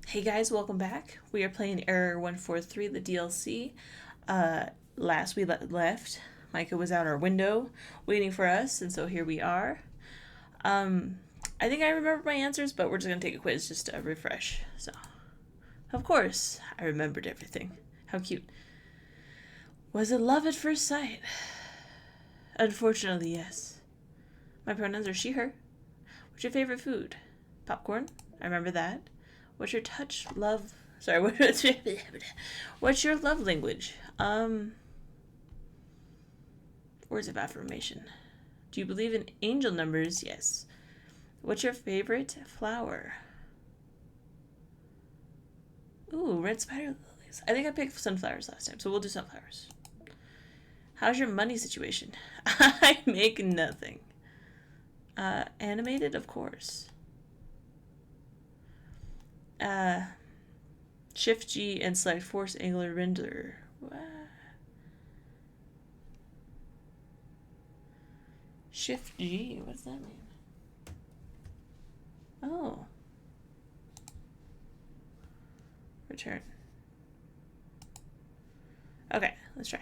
Hey guys, welcome back. We are playing Error 143, the DLC. Last we left, Micah was out our window waiting for us, and so here we are. I think I remember my answers, but we're just gonna take a quiz just to refresh. So, of course, I remembered everything. How cute. Was it love at first sight? Unfortunately, yes. My pronouns are she, her. What's your favorite food? Popcorn. I remember that. What's your touch love? Sorry, what's your love language? Words of affirmation. Do you believe in angel numbers? Yes. What's your favorite flower? Ooh, red spider lilies. I think I picked sunflowers last time, so we'll do sunflowers. How's your money situation? I make nothing. Animated, of course. Shift G and select force angular render. Shift G, what does that mean? Oh. Return. Okay, let's try.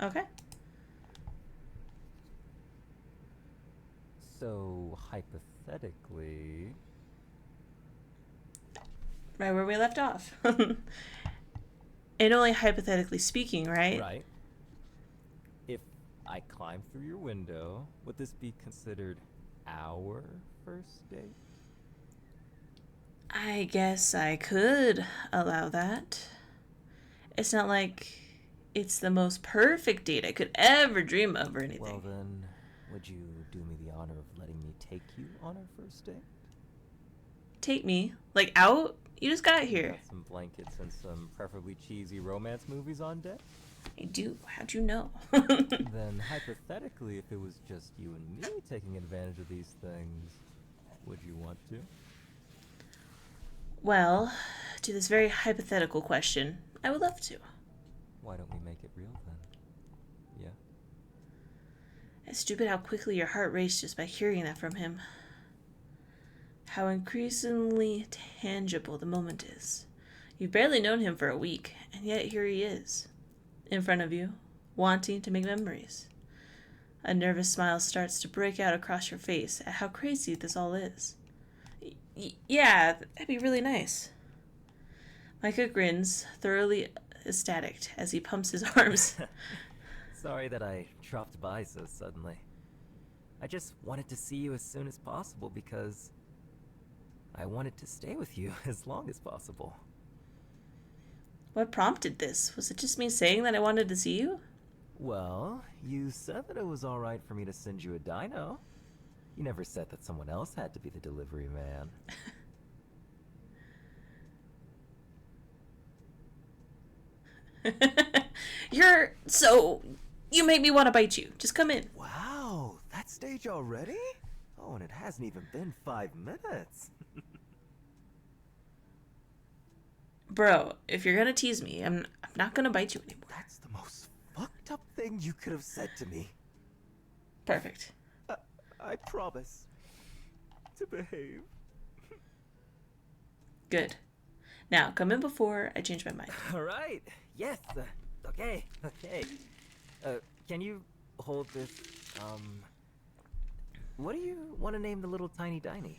Okay. So, hypothetically... Right where we left off. And only hypothetically speaking, right? Right. If I climb through your window, would this be considered our first date? I guess I could allow that. It's not like it's the most perfect date I could ever dream of or anything. Well then, would you do me the honor of letting me take you on our first date? Take me? Like out? You just got here. Got some blankets and some preferably cheesy romance movies on deck? I do. How'd you know? Then, hypothetically, if it was just you and me taking advantage of these things, would you want to? Well, to this very hypothetical question, I would love to. Why don't we make it real then? Yeah? It's stupid how quickly your heart raced just by hearing that from him. How increasingly tangible the moment is. You've barely known him for a week, and yet here he is, in front of you, wanting to make memories. A nervous smile starts to break out across your face at how crazy this all is. Yeah, that'd be really nice. Micah grins, thoroughly ecstatic, as he pumps his arms. Sorry that I dropped by so suddenly. I just wanted to see you as soon as possible because I wanted to stay with you as long as possible. What prompted this? Was it just me saying that I wanted to see you? Well, you said that it was alright for me to send you a dino. You never said that someone else had to be the delivery man. You make me want to bite you. Just come in. Wow, that stage already? Oh, and it hasn't even been 5 minutes. Bro, if you're gonna tease me, I'm not gonna bite you anymore. That's the most fucked up thing you could have said to me. Perfect. I promise to behave. Good. Now, come in before I change my mind. Alright, yes, okay. Can you hold this, what do you want to name the little tiny diny?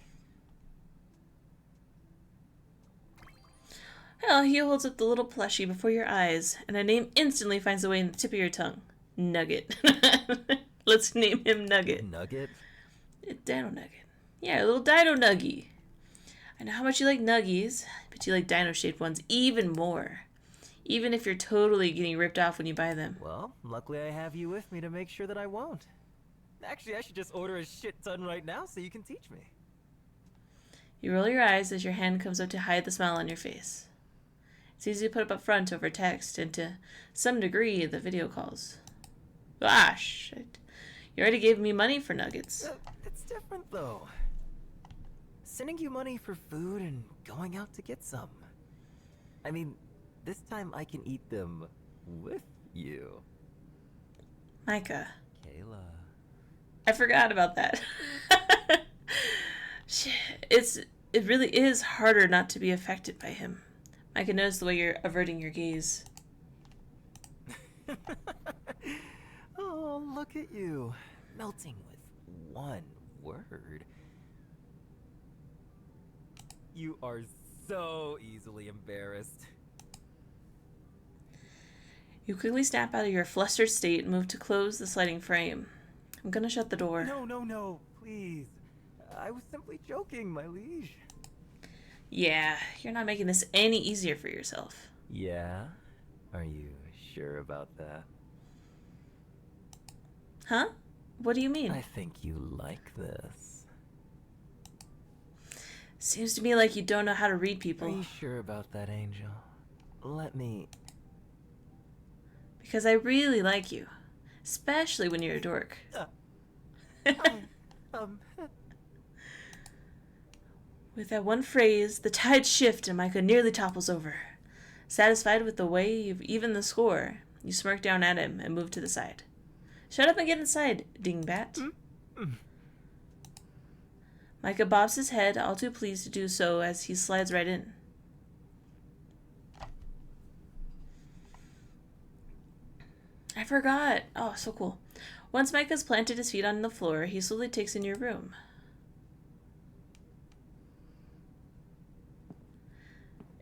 Well, he holds up the little plushie before your eyes, and a name instantly finds a way in the tip of your tongue. Nugget. Let's name him Nugget. Nugget? Dino Nugget. Yeah, a little Dino Nuggie. I know how much you like Nuggies, but you like dino-shaped ones even more. Even if you're totally getting ripped off when you buy them. Well, luckily I have you with me to make sure that I won't. Actually, I should just order a shit ton right now so you can teach me. You roll your eyes as your hand comes up to hide the smile on your face. It's easy to put up front over text and to some degree the video calls. Ah, shit. You already gave me money for nuggets. It's different though. Sending you money for food and going out to get some. I mean, this time I can eat them with you. Micah. Kayla. I forgot about that. it's it really is harder not to be affected by him. I can notice the way you're averting your gaze. Oh, look at you. Melting with one word. You are so easily embarrassed. You quickly snap out of your flustered state and move to close the sliding frame. I'm gonna shut the door. No, please. I was simply joking, my liege. Yeah, you're not making this any easier for yourself. Yeah? Are you sure about that? Huh? What do you mean? I think you like this. Seems to me like you don't know how to read people. Are you sure about that, Angel? Let me... Because I really like you. Especially when you're a dork. With that one phrase, the tides shift and Micah nearly topples over. Satisfied with the way you've evened the score, you smirk down at him and move to the side. Shut up and get inside, dingbat. Micah bobs his head, all too pleased to do so as he slides right in. I forgot. Oh, so cool. Once Micah's planted his feet on the floor, he slowly takes in your room.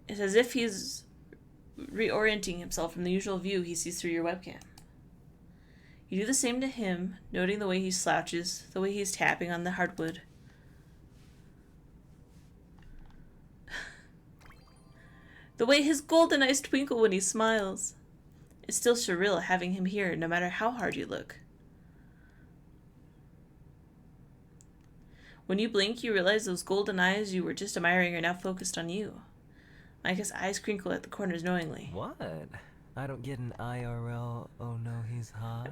It's as if he's reorienting himself from the usual view he sees through your webcam. You do the same to him, noting the way he slouches, the way he's tapping on the hardwood. The way his golden eyes twinkle when he smiles. It's still surreal having him here, no matter how hard you look. When you blink, you realize those golden eyes you were just admiring are now focused on you. Micah's eyes crinkle at the corners knowingly. What? I don't get an IRL, oh no, he's hot?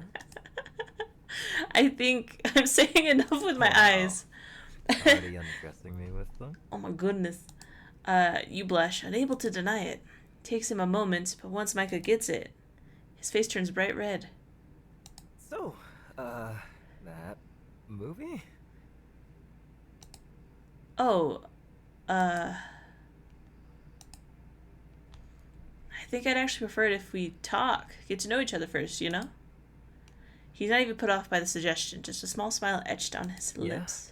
I think I'm saying enough with my eyes. Already undressing me with them? Oh my goodness. You blush, unable to deny it. Takes him a moment, but once Micah gets it, his face turns bright red. So, that movie? Oh, I think I'd actually prefer it if we talk, get to know each other first, you know? He's not even put off by the suggestion, just a small smile etched on his lips.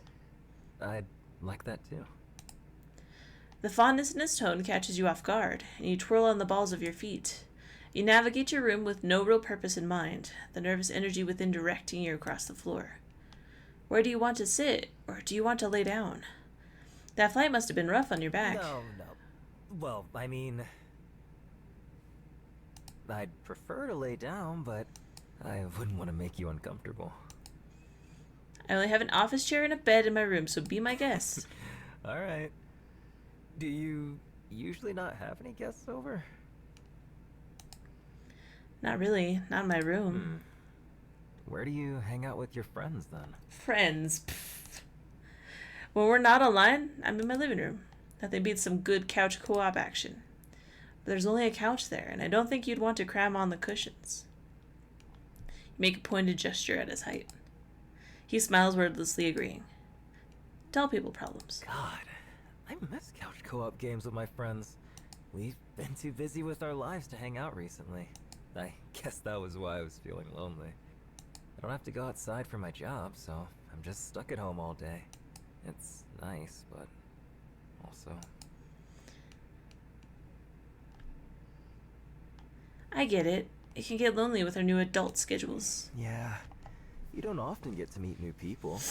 I'd like that too. The fondness in his tone catches you off guard, and you twirl on the balls of your feet. You navigate your room with no real purpose in mind, the nervous energy within directing you across the floor. Where do you want to sit, or do you want to lay down? That flight must have been rough on your back. No. Well, I mean... I'd prefer to lay down, but I wouldn't want to make you uncomfortable. I only have an office chair and a bed in my room, so be my guest. Alright. Do you usually not have any guests over? Not really, not in my room. Where do you hang out with your friends then? Friends. Pfft. When we're not online, I'm in my living room. Nothing beats some good couch co-op action. But there's only a couch there, and I don't think you'd want to cram on the cushions. You make a pointed gesture at his height. He smiles wordlessly, agreeing. Tell people problems. God, I miss couch co-op games with my friends. We've been too busy with our lives to hang out recently. I guess that was why I was feeling lonely. I don't have to go outside for my job, so I'm just stuck at home all day. It's nice, but also... I get it. It can get lonely with our new adult schedules. Yeah, you don't often get to meet new people.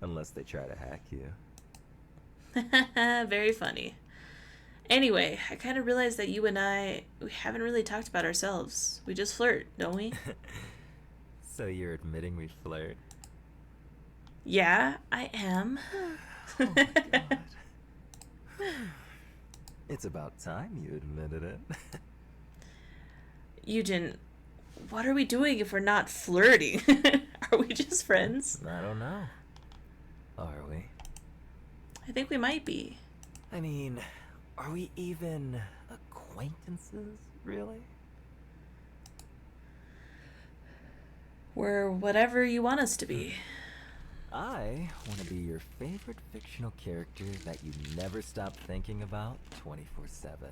Unless they try to hack you. Very funny. Anyway, I kind of realized that you and we haven't really talked about ourselves. We just flirt, don't we? So you're admitting we flirt? Yeah, I am. Oh my god. It's about time you admitted it. Eugen, what are we doing if we're not flirting? Are we just friends? I don't know. Are we? I think we might be. I mean, are we even acquaintances, really? We're whatever you want us to be. I want to be your favorite fictional character that you never stop thinking about 24/7.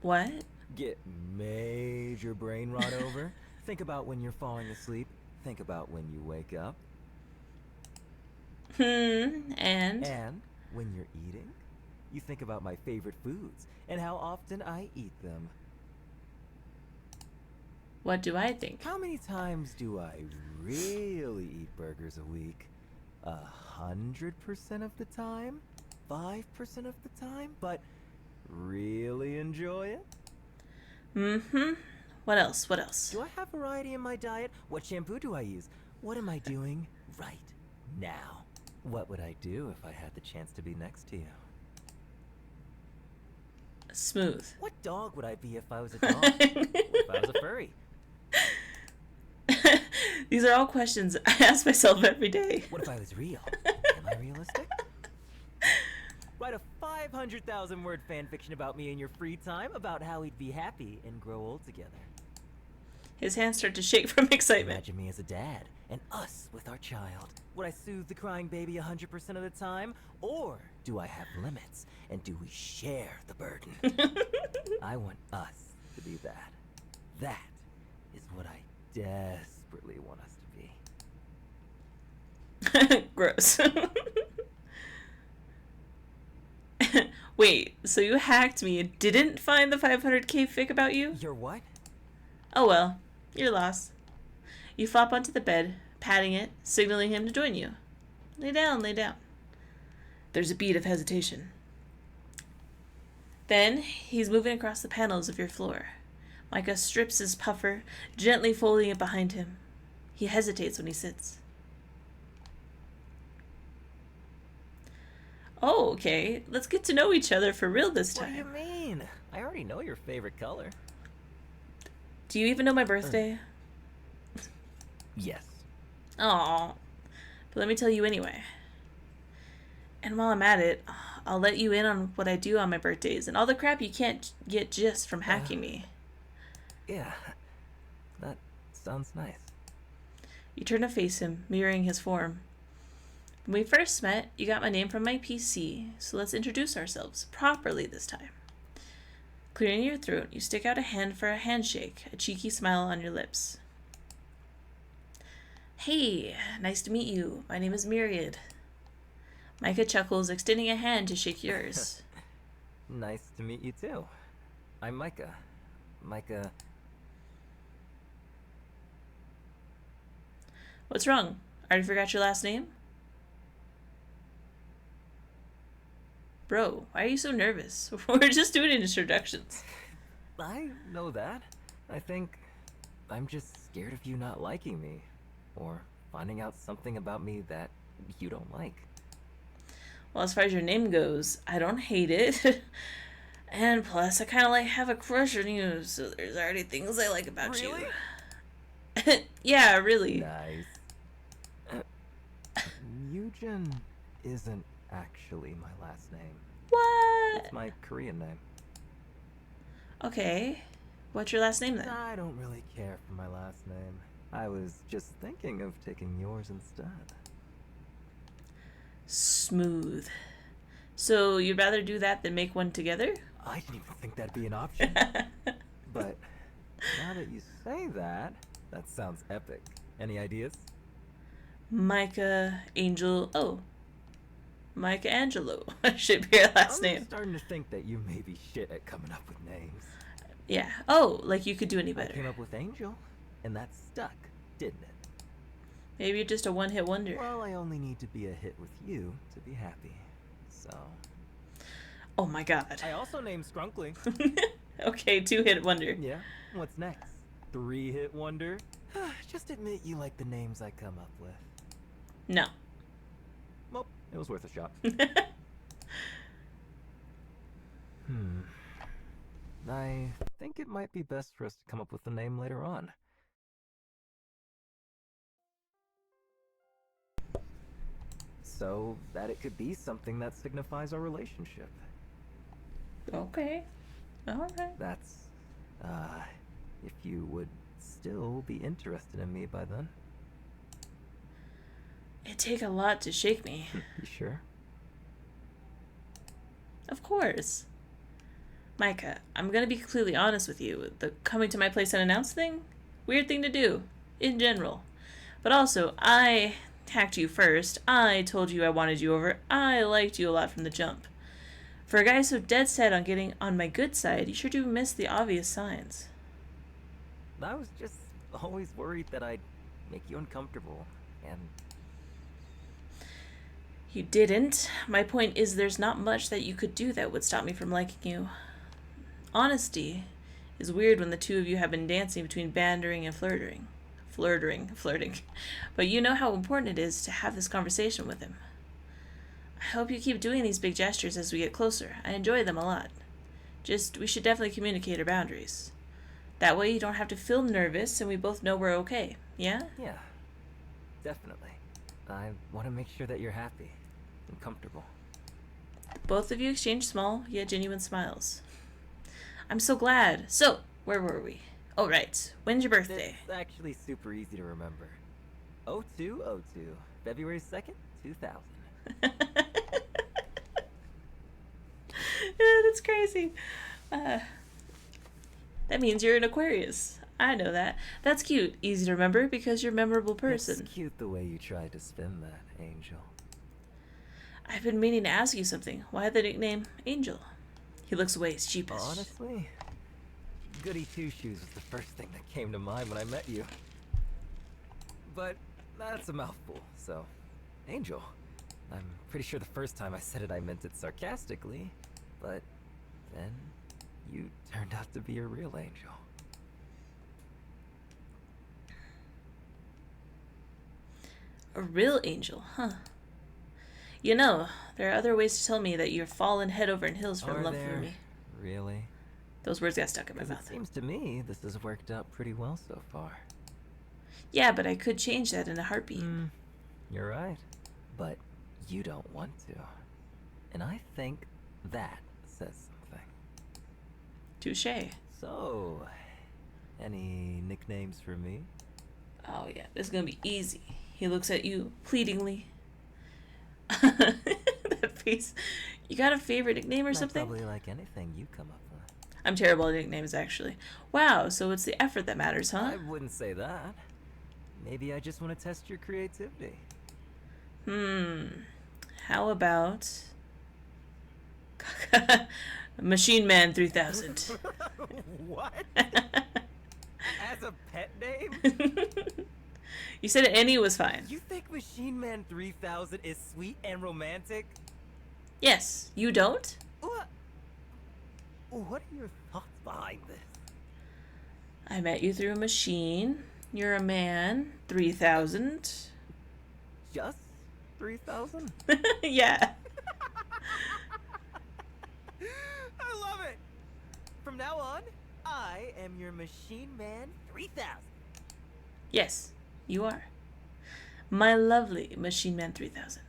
What? Get major brain rot over. Think about when you're falling asleep. Think about when you wake up. And? And when you're eating, you think about my favorite foods and how often I eat them. What do I think? How many times do I really eat burgers a week? 100% of the time? 5% of the time? But really enjoy it? What else? What else? Do I have variety in my diet? What shampoo do I use? What am I doing right now? What would I do if I had the chance to be next to you? Smooth. What dog would I be if I was a dog? What if I was a furry? These are all questions I ask myself every day. What if I was real? Am I realistic? Write a 500,000 word fan fiction about me in your free time about how we'd be happy and grow old together. His hands start to shake from excitement. Imagine me as a dad and us with our child. Would I soothe the crying baby 100% of the time? Or do I have limits and do we share the burden? I want us to be that. That is what I desperately want us to be. Gross. Wait, so you hacked me and didn't find the 500k fic about you? Your what? Oh well, your loss. You flop onto the bed, patting it, signaling him to join you. Lay down, lay down. There's a beat of hesitation. Then he's moving across the panels of your floor. Micah strips his puffer, gently folding it behind him. He hesitates when he sits. Oh, okay. Let's get to know each other for real this time. What do you mean? I already know your favorite color. Do you even know my birthday? Yes. Aw. But let me tell you anyway. And while I'm at it, I'll let you in on what I do on my birthdays and all the crap you can't get just from hacking me. Yeah. That sounds nice. You turn to face him, mirroring his form. When we first met, you got my name from my PC, so let's introduce ourselves properly this time. Clearing your throat, you stick out a hand for a handshake, a cheeky smile on your lips. Hey, nice to meet you. My name is Myriad. Micah chuckles, extending a hand to shake yours. Nice to meet you too. I'm Micah. Micah. What's wrong? Already forgot your last name? Bro, why are you so nervous? We're just doing introductions. I know that. I think I'm just scared of you not liking me. Or finding out something about me that you don't like. Well, as far as your name goes, I don't hate it. And plus, I kind of have a crush on you, so there's already things I like about you. Yeah, really. Nice. Eugen isn't actually my last name. What? It's my Korean name. Okay. What's your last name then? I don't really care for my last name. I was just thinking of taking yours instead. Smooth. So you'd rather do that than make one together? I didn't even think that'd be an option. But now that you say that, that sounds epic. Any ideas? Micah Angel. Oh. Micah Angelo should be your last name. I'm starting to think that you may be shit at coming up with names. Yeah. Oh, like you could do any I better. came up with Angel, and that stuck, didn't it? Maybe you're just a one-hit wonder. Well, I only need to be a hit with you to be happy. So. Oh my god. I also named Scrunkly. Okay, two-hit wonder. Yeah. What's next? 3-hit wonder? Just admit you like the names I come up with. No. Well, it was worth a shot. I think it might be best for us to come up with a name later on. So that it could be something that signifies our relationship. Okay. Alright. That's, if you would still be interested in me by then. It'd take a lot to shake me. You sure? Of course. Micah, I'm gonna be completely honest with you. The coming to my place unannounced thing? Weird thing to do, in general. But also, I hacked you first. I told you I wanted you over. I liked you a lot from the jump. For a guy so dead set on getting on my good side, you sure do miss the obvious signs. I was just always worried that I'd make you uncomfortable, and... You didn't. My point is there's not much that you could do that would stop me from liking you. Honesty is weird when the two of you have been dancing between bandering and flirting. Flirting. But you know how important it is to have this conversation with him. I hope you keep doing these big gestures as we get closer. I enjoy them a lot. Just, we should definitely communicate our boundaries. That way you don't have to feel nervous and we both know we're okay. Yeah? Yeah, definitely. I want to make sure that you're happy and comfortable. Both of you exchange small, yet genuine smiles. I'm so glad. So, where were we? Oh, right. When's your birthday? It's actually super easy to remember. 0202, February 2nd, 2000. Yeah, that's crazy. That means you're an Aquarius. I know that. That's cute. Easy to remember because you're a memorable person. It's cute the way you tried to spin that, Angel. I've been meaning to ask you something. Why the nickname Angel? He looks away, sheepish. Honestly, Goody Two-Shoes was the first thing that came to mind when I met you. But that's a mouthful, so... Angel. I'm pretty sure the first time I said it I meant it sarcastically, but then you turned out to be a real angel. A real angel, huh? You know, there are other ways to tell me that you're fallen head over heels for love for me. Really? Those words got stuck in my 'Cause mouth. it seems to me this has worked out pretty well so far. Yeah, but I could change that in a heartbeat. You're right. But you don't want to. And I think that says something. Touche. So, any nicknames for me? Oh yeah, this is gonna be easy. He looks at you pleadingly. That face. You got a favorite nickname or something? Probably like anything you come up with. I'm terrible at nicknames, actually. Wow, so it's the effort that matters, huh? I wouldn't say that. Maybe I just want to test your creativity. How about... Machine Man 3000. What? As a pet name? You said any was fine. You think Machine Man 3000 is sweet and romantic? Yes, you don't? What are your thoughts behind this? I met you through a machine. You're a man. 3000. Just 3000? Yeah. I love it! From now on, I am your Machine Man 3000. Yes, you are. My lovely Machine Man 3000.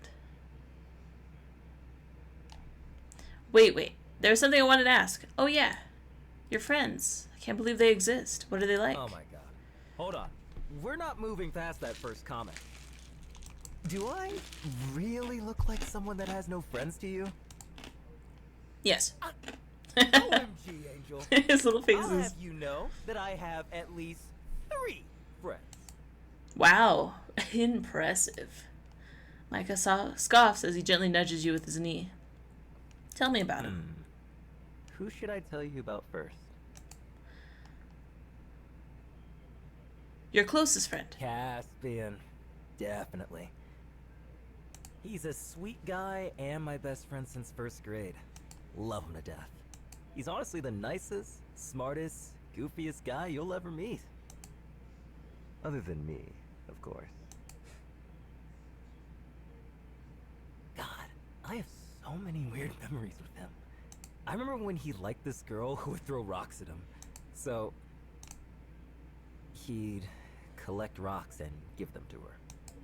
Wait. There's something I wanted to ask. Oh, yeah. Your friends. I can't believe they exist. What are they like? Oh my god. Hold on. We're not moving past that first comment. Do I really look like someone that has no friends to you? Yes. OMG, Angel. His little I'll faces. have you know that I have at least 3 friends. Wow. Impressive. Micah scoffs as he gently nudges you with his knee. Tell me about him. Who should I tell you about first? Your closest friend. Caspian. Definitely. He's a sweet guy and my best friend since first grade. Love him to death. He's honestly the nicest, smartest, goofiest guy you'll ever meet. Other than me, of course. God, I have so many weird memories with him. I remember when he liked this girl who would throw rocks at him. So, he'd collect rocks and give them to her.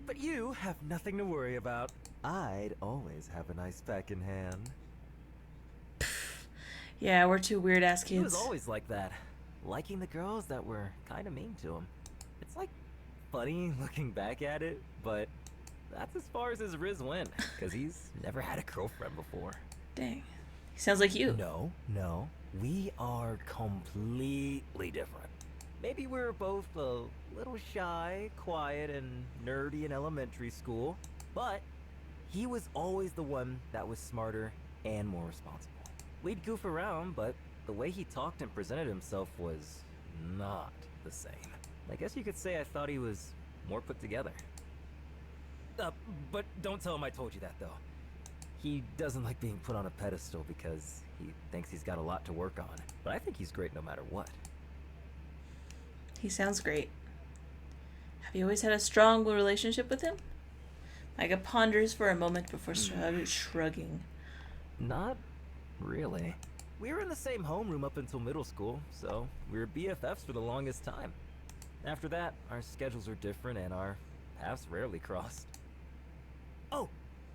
But you have nothing to worry about. I'd always have a nice pack in hand. Yeah, we're two weird-ass kids. He was always like that. Liking the girls that were kind of mean to him. It's like funny looking back at it, but that's as far as his Riz went, because he's never had a girlfriend before. Dang. He sounds like you. No. We are completely different. Maybe we were both a little shy, quiet, and nerdy in elementary school, but he was always the one that was smarter and more responsible. We'd goof around, but the way he talked and presented himself was not the same. I guess you could say I thought he was more put together. But don't tell him I told you that, though. He doesn't like being put on a pedestal because he thinks he's got a lot to work on. But I think he's great no matter what. He sounds great. Have you always had a strong relationship with him? Micah ponders for a moment before shrugging. Not really. We were in the same homeroom up until middle school, so we were BFFs for the longest time. After that, our schedules are different and our paths rarely crossed. Oh,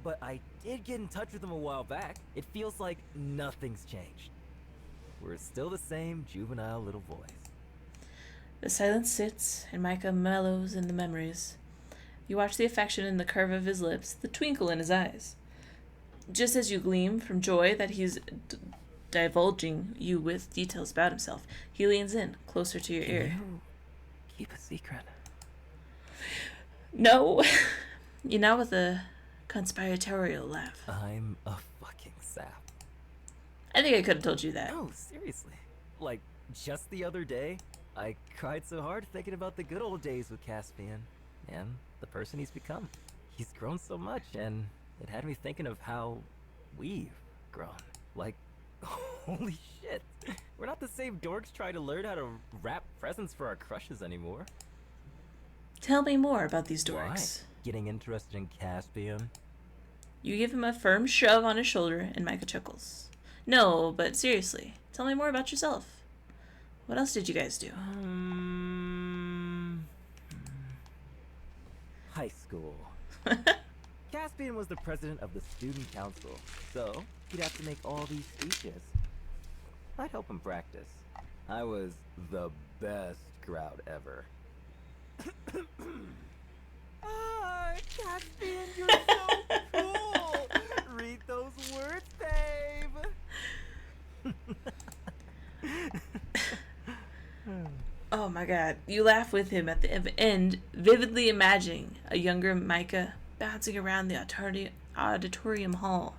but I did get in touch with him a while back. It feels like nothing's changed. We're still the same juvenile little boys. The silence sits, and Micah mellows in the memories. You watch the affection in the curve of his lips, the twinkle in his eyes. Just as you gleam from joy that he's divulging you with details about himself, he leans in, closer to your ear. You keep a secret. No. You know, with a conspiratorial laugh. I'm a fucking sap. I think I could have told you that. No, seriously. Like, just the other day, I cried so hard thinking about the good old days with Caspian and the person he's become. He's grown so much, and it had me thinking of how we've grown. Like, holy shit. We're not the same dorks trying to learn how to wrap presents for our crushes anymore. Tell me more about these dorks. Why? Getting interested in Caspian? You give him a firm shove on his shoulder, and Micah chuckles. No, but seriously, tell me more about yourself. What else did you guys do? High school. Caspian was the president of the student council, so he'd have to make all these speeches. I'd help him practice. I was the best crowd ever. Ah, Caspian, you're so cool! Read those words, babe! Oh my god. You laugh with him at the end, vividly imagining a younger Micah bouncing around the auditorium hall.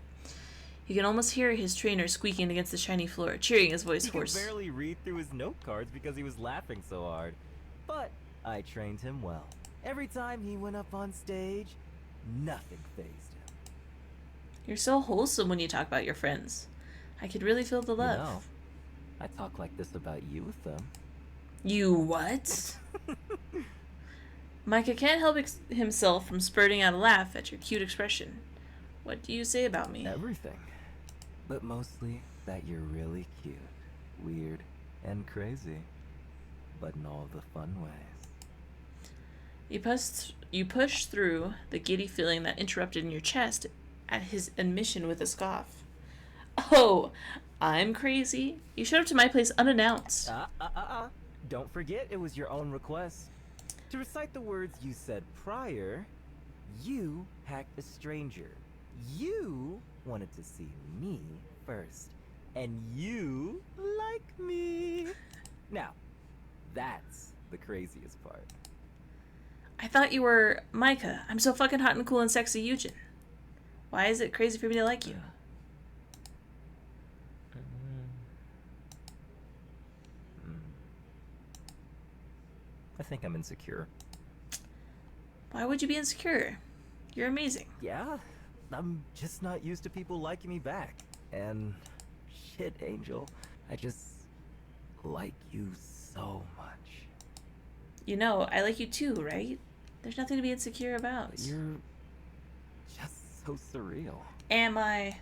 You can almost hear his trainer squeaking against the shiny floor, cheering his voice hoarse. He could barely read through his note cards because he was laughing so hard. But I trained him well. Every time he went up on stage, nothing fazed him. You're so wholesome when you talk about your friends. I could really feel the love. You know, I talk like this about you with them. You what? Micah can't help himself from spurting out a laugh at your cute expression. What do you say about me? Everything. But mostly that you're really cute, weird, and crazy. But in all the fun ways. You push through the giddy feeling that interrupted in your chest at his admission with a scoff. Oh, I'm crazy? You showed up to my place unannounced. Don't forget it was your own request. To recite the words you said prior, you hacked a stranger. You wanted to see me first. And you like me. Now, that's the craziest part. I thought you were Micah. I'm so fucking hot and cool and sexy, Eugen. Why is it crazy for me to like you? I think I'm insecure. Why would you be insecure? You're amazing. Yeah, I'm just not used to people liking me back. And shit, Angel, I just like you so much. You know, I like you too, right? There's nothing to be insecure about. You're just so surreal. Am I,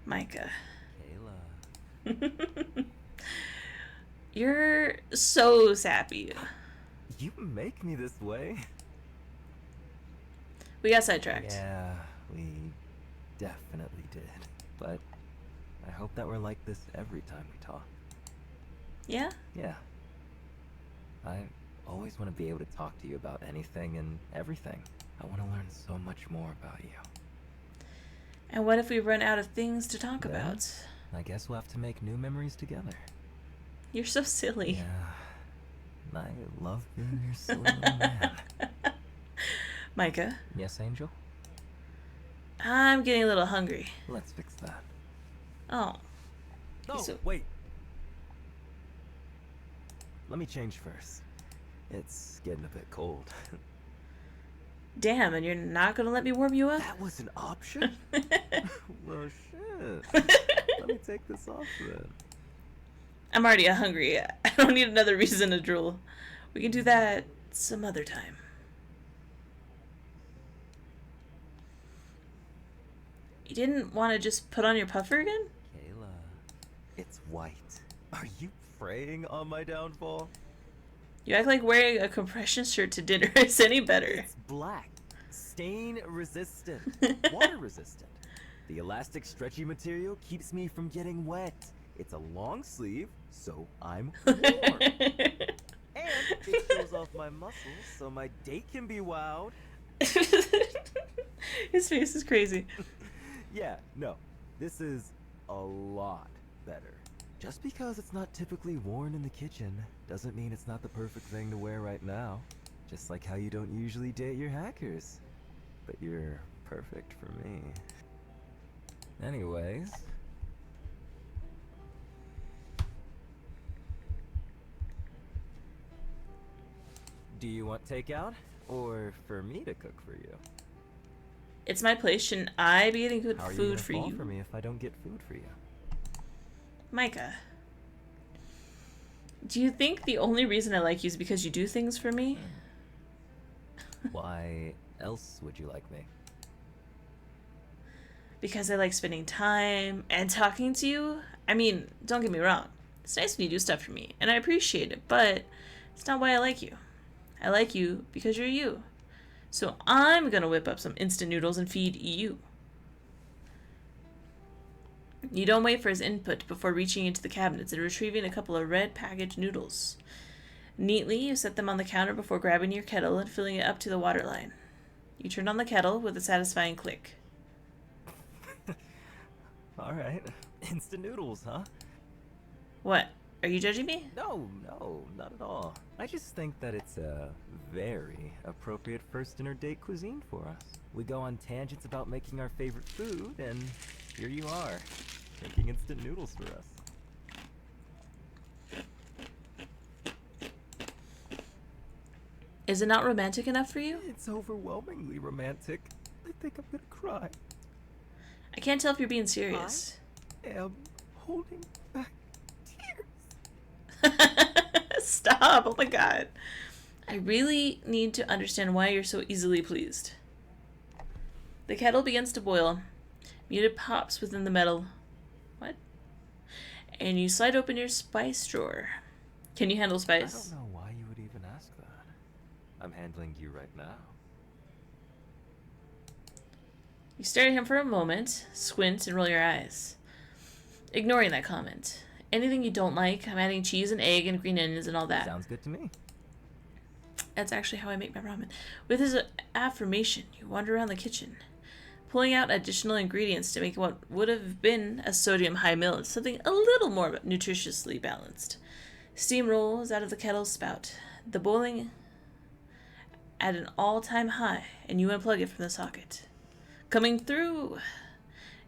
Micah? Kayla. You're so sappy. You make me this way. We got sidetracked. Yeah, we definitely did. But I hope that we're like this every time we talk. Yeah? Yeah. I always want to be able to talk to you about anything and everything. I want to learn so much more about you. And what if we run out of things to talk Then, about? I guess we'll have to make new memories together. You're so silly. Yeah. I love being your silly little man. Micah, Yes, Angel? I'm getting a little hungry. Let's fix that. Oh. No, So- wait. Let me change first. It's getting a bit cold. Damn, and you're not gonna let me warm you up? That was an option? Well, shit. Let me take this off then. I'm already hungry. I don't need another reason to drool. We can do that some other time. You didn't want to just put on your puffer again? Kayla, it's white. Are you preying on my downfall? You act like wearing a compression shirt to dinner is any better. It's black. Stain resistant. Water resistant. The elastic stretchy material keeps me from getting wet. It's a long sleeve, so I'm warm. And it shows off my muscles so my date can be wowed. His face is crazy. Yeah, no. This is a lot better. Just because it's not typically worn in the kitchen doesn't mean it's not the perfect thing to wear right now. Just like how you don't usually date your hackers. But you're perfect for me. Anyways. Do you want takeout? Or for me to cook for you? It's my place. Shouldn't I be getting good How are you food gonna for fall you? for me if I don't get food for you? Micah. Do you think the only reason I like you is because you do things for me? Why else would you like me? Because I like spending time and talking to you? I mean, don't get me wrong. It's nice when you do stuff for me, and I appreciate it, but it's not why I like you. I like you because you're you. So I'm gonna whip up some instant noodles and feed you. You don't wait for his input before reaching into the cabinets and retrieving a couple of red packaged noodles. Neatly, you set them on the counter before grabbing your kettle and filling it up to the water line. You turn on the kettle with a satisfying click. Alright. Instant noodles, huh? What? Are you judging me? No, not at all. I just think that it's a very appropriate first dinner date cuisine for us. We go on tangents about making our favorite food, and here you are, making instant noodles for us. Is it not romantic enough for you? It's overwhelmingly romantic. I think I'm gonna cry. I can't tell if you're being serious. I am holding back tears. Stop. Oh my god. I really need to understand why you're so easily pleased. The kettle begins to boil. Muted pops within the metal. What? And you slide open your spice drawer. Can you handle I spice? don't know why you would even ask that. I'm handling you right now. You stare at him for a moment, squint, and roll your eyes. Ignoring that comment. Anything you don't like, I'm adding cheese and egg and green onions and all that. Sounds good to me. That's actually how I make my ramen. With his affirmation, you wander around the kitchen, pulling out additional ingredients to make what would have been a sodium high meal into something a little more nutritiously balanced. Steam rolls out of the kettle's spout, the boiling at an all-time high, and you unplug it from the socket. Coming through!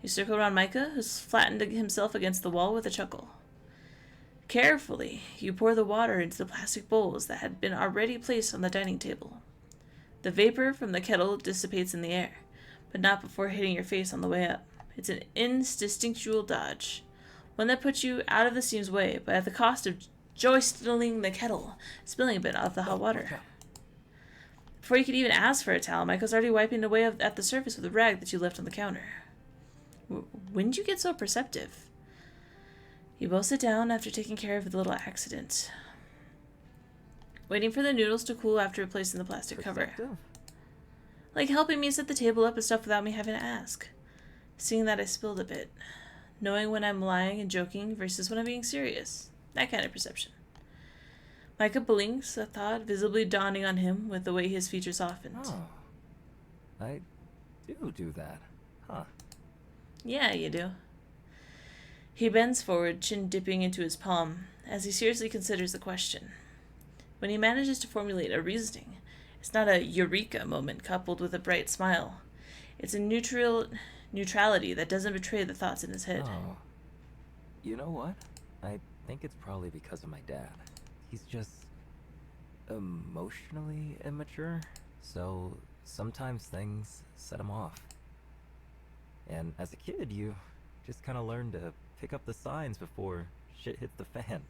You circle around Micah, who's flattened himself against the wall with a chuckle. Carefully, you pour the water into the plastic bowls that had been already placed on the dining table. The vapor from the kettle dissipates in the air, but not before hitting your face on the way up. It's an instinctual dodge, one that puts you out of the steam's way, but at the cost of joisting the kettle, spilling a bit of the hot water. Before you could even ask for a towel, Michael's already wiping away at the surface with a rag that you left on the counter. When did you get so perceptive? You both sit down after taking care of the little accident, waiting for the noodles to cool after replacing the plastic cover. Like helping me set the table up and stuff without me having to ask. Seeing that I spilled a bit. Knowing when I'm lying and joking versus when I'm being serious. That kind of perception. Micah blinks, a thought visibly dawning on him with the way his features softened. Oh, I do that. Huh. Yeah, you do. He bends forward, chin dipping into his palm, as he seriously considers the question. When he manages to formulate a reasoning, it's not a eureka moment coupled with a bright smile. It's a neutrality that doesn't betray the thoughts in his head. Oh. You know what? I think it's probably because of my dad. He's just emotionally immature, so sometimes things set him off. And as a kid, you just kind of learn to pick up the signs before shit hits the fan,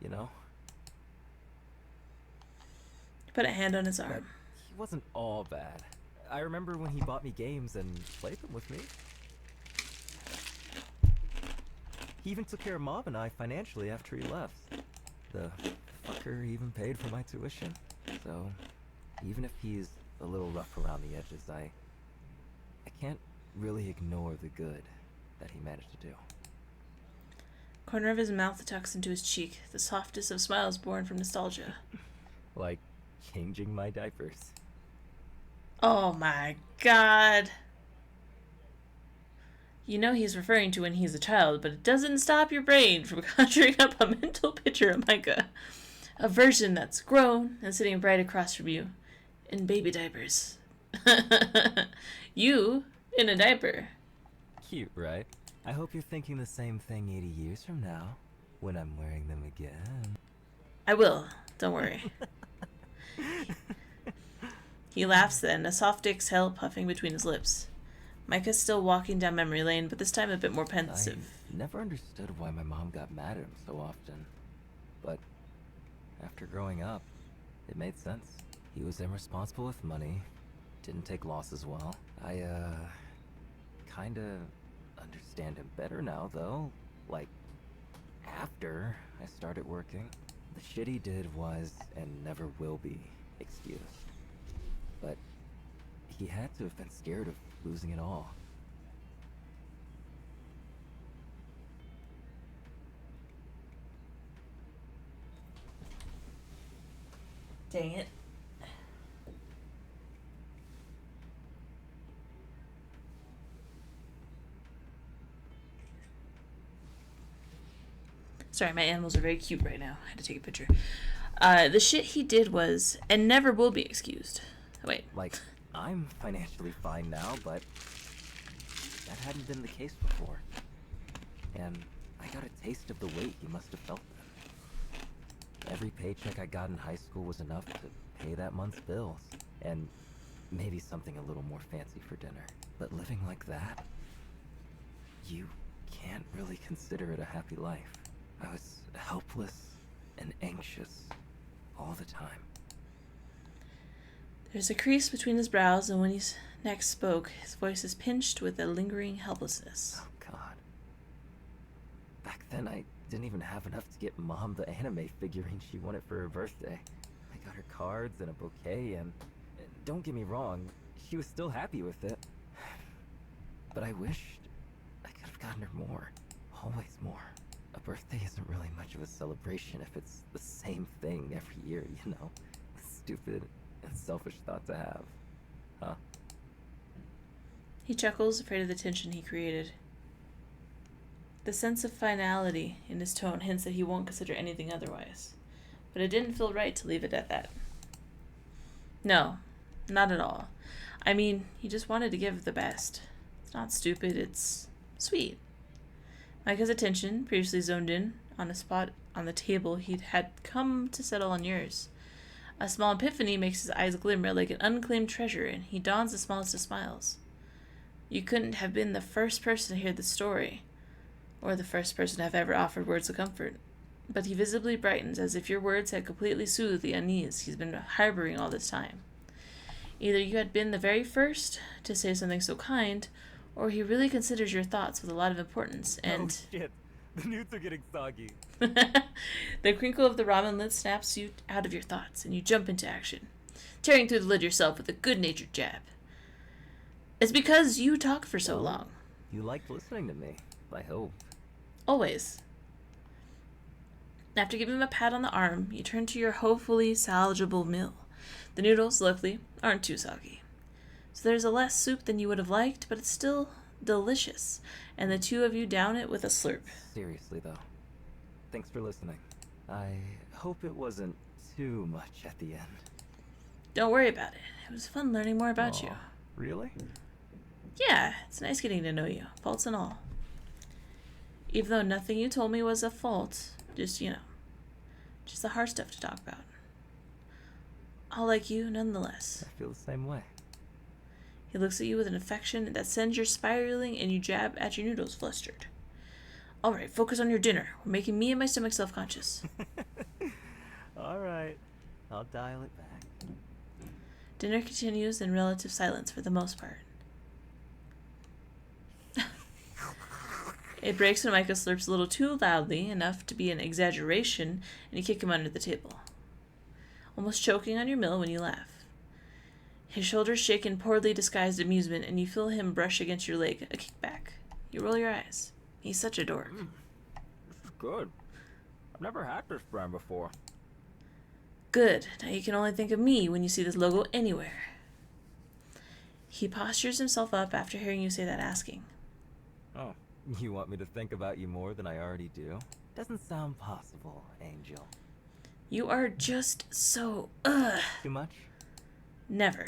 you know? He put a hand on his arm. But he wasn't all bad. I remember when he bought me games and played them with me. He even took care of Mom and I financially after he left. The fucker even paid for my tuition. So, even if he's a little rough around the edges, I can't really ignore the good that he managed to do. Corner of his mouth tucks into his cheek, the softest of smiles born from nostalgia. Like changing my diapers. Oh my god. You know he's referring to when he's a child, but it doesn't stop your brain from conjuring up a mental picture of Micah. A version that's grown and sitting right across from you. In baby diapers. You in a diaper. Cute, right? I hope you're thinking the same thing 80 years from now, when I'm wearing them again. I will. Don't worry. He laughs then, a soft exhale puffing between his lips. Micah's still walking down memory lane, but this time a bit more pensive. I never understood why my mom got mad at him so often. But after growing up, it made sense. He was irresponsible with money, didn't take losses well. I, kinda understand him better now, though. Like, after I started working. The shit he did was, and never will be, excused. But he had to have been scared of losing it all. Dang it. Sorry, my animals are very cute right now. I had to take a picture. The shit he did was, and never will be excused. Wait. Like, I'm financially fine now, but that hadn't been the case before. And I got a taste of the weight he must have felt then. Every paycheck I got in high school was enough to pay that month's bills. And maybe something a little more fancy for dinner. But living like that, you can't really consider it a happy life. I was helpless and anxious all the time. There's a crease between his brows, and when he next spoke, his voice is pinched with a lingering helplessness. Oh, God. Back then, I didn't even have enough to get Mom the anime figurine she wanted for her birthday. I got her cards and a bouquet, and don't get me wrong, she was still happy with it. But I wished I could have gotten her more. Always more. A birthday isn't really much of a celebration if it's the same thing every year, you know? Stupid and selfish thought to have. Huh? He chuckles, afraid of the tension he created. The sense of finality in his tone hints that he won't consider anything otherwise. But it didn't feel right to leave it at that. No, not at all. I mean, he just wanted to give the best. It's not stupid, it's sweet. Micah's attention, previously zoned in on a spot on the table, he'd had come to settle on yours. A small epiphany makes his eyes glimmer like an unclaimed treasure, and he dons the smallest of smiles. You couldn't have been the first person to hear the story, or the first person to have ever offered words of comfort. But he visibly brightens, as if your words had completely soothed the unease he's been harboring all this time. Either you had been the very first to say something so kind, or he really considers your thoughts with a lot of importance, and... Oh shit, the nudes are getting soggy. The crinkle of the ramen lid snaps you out of your thoughts, and you jump into action, tearing through the lid yourself with a good-natured jab. It's because you talked for so long. You liked listening to me, I hope. Always. After giving him a pat on the arm, you turn to your hopefully salvageable meal. The noodles, luckily, aren't too soggy. So there's a less soup than you would have liked, but it's still delicious, and the two of you down it with a slurp. Seriously, though. Thanks for listening. I hope it wasn't too much at the end. Don't worry about it. It was fun learning more about you. Really? Yeah, it's nice getting to know you, faults and all. Even though nothing you told me was a fault, just the hard stuff to talk about. I'll like you nonetheless. I feel the same way. He looks at you with an affection that sends you spiraling, and you jab at your noodles, flustered. All right, focus on your dinner. We're making me and my stomach self-conscious. All right, I'll dial it back. Dinner continues in relative silence for the most part. It breaks when Micah slurps a little too loudly, enough to be an exaggeration, and you kick him under the table, almost choking on your meal when you laugh. His shoulders shake in poorly disguised amusement, and you feel him brush against your leg, a kickback. You roll your eyes. He's such a dork. This is good. I've never had this brand before. Good. Now you can only think of me when you see this logo anywhere. He postures himself up after hearing you say that, asking, Oh, you want me to think about you more than I already do? Doesn't sound possible, Angel. You are just so, Too much? Never.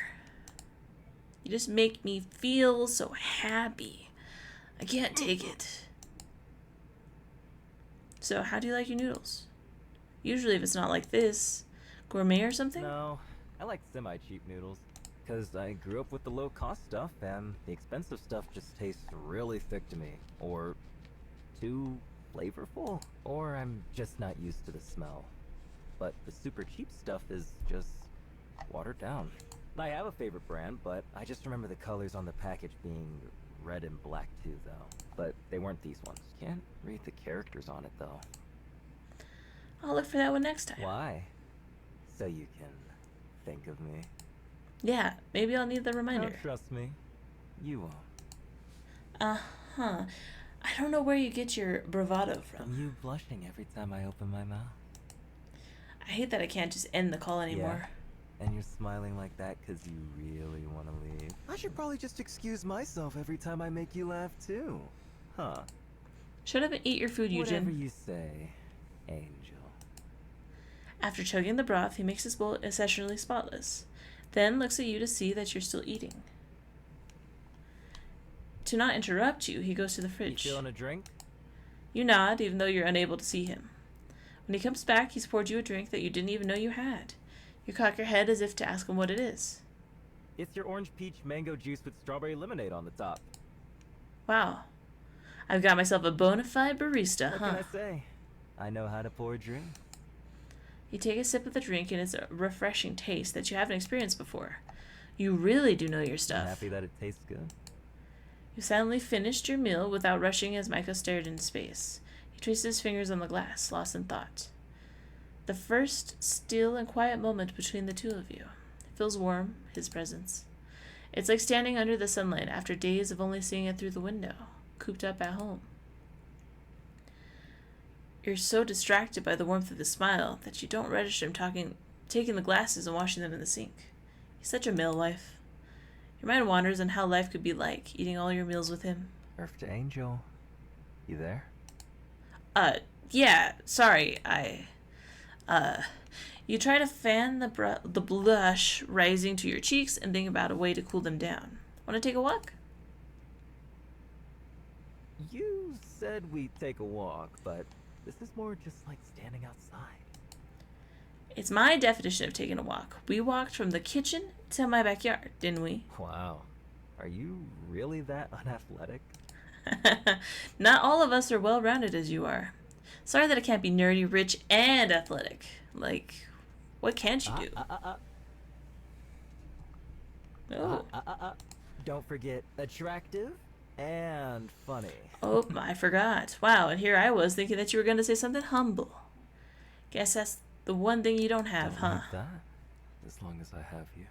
You just make me feel so happy. I can't take it. So, how do you like your noodles? Usually if it's not like this, gourmet or something? No, I like semi-cheap noodles. Because I grew up with the low-cost stuff, and the expensive stuff just tastes really thick to me. Or too flavorful. Or I'm just not used to the smell. But the super cheap stuff is just watered down. I have a favorite brand, but I just remember the colors on the package being red and black too, though. But they weren't these ones. Can't read the characters on it, though. I'll look for that one next time. Why? So you can think of me. Yeah, maybe I'll need the reminder. Don't trust me. You won't. Uh-huh. I don't know where you get your bravado from. You blushing every time I open my mouth. I hate that I can't just end the call anymore. Yeah. And you're smiling like that because you really want to leave. I should probably just excuse myself every time I make you laugh too. Huh. Shut up and eat your food, Eugen. Whatever you say, Angel. After chugging the broth, he makes his bowl essentially spotless, then looks at you to see that you're still eating. To not interrupt you, he goes to the fridge. You feeling a drink? You nod, even though you're unable to see him. When he comes back, he's poured you a drink that you didn't even know you had. You cock your head as if to ask him what it is. It's your orange peach mango juice with strawberry lemonade on the top. Wow. I've got myself a bona fide barista, What can I say? I know how to pour a drink. You take a sip of the drink, and it's a refreshing taste that you haven't experienced before. You really do know your stuff. I'm happy that it tastes good. You silently finished your meal without rushing as Micah stared into space. He traced his fingers on the glass, lost in thought. The first still and quiet moment between the two of you. It feels warm, his presence. It's like standing under the sunlight after days of only seeing it through the window, cooped up at home. You're so distracted by the warmth of the smile that you don't register him taking the glasses and washing them in the sink. He's such a male wife. Your mind wanders on how life could be like, eating all your meals with him. Earth to Angel. You there? Yeah, sorry, you try to fan the blush rising to your cheeks and think about a way to cool them down. Want to take a walk? You said we'd take a walk, but this is more just like standing outside. It's my definition of taking a walk. We walked from the kitchen to my backyard, didn't we? Wow. Are you really that unathletic? Not all of us are well-rounded as you are. Sorry that I can't be nerdy, rich, and athletic. Like, what can't you do? Oh. Don't forget attractive and funny. Oh, I forgot. Wow, and here I was thinking that you were going to say something humble. Guess that's the one thing you don't have, huh? Like that, as long as I have you.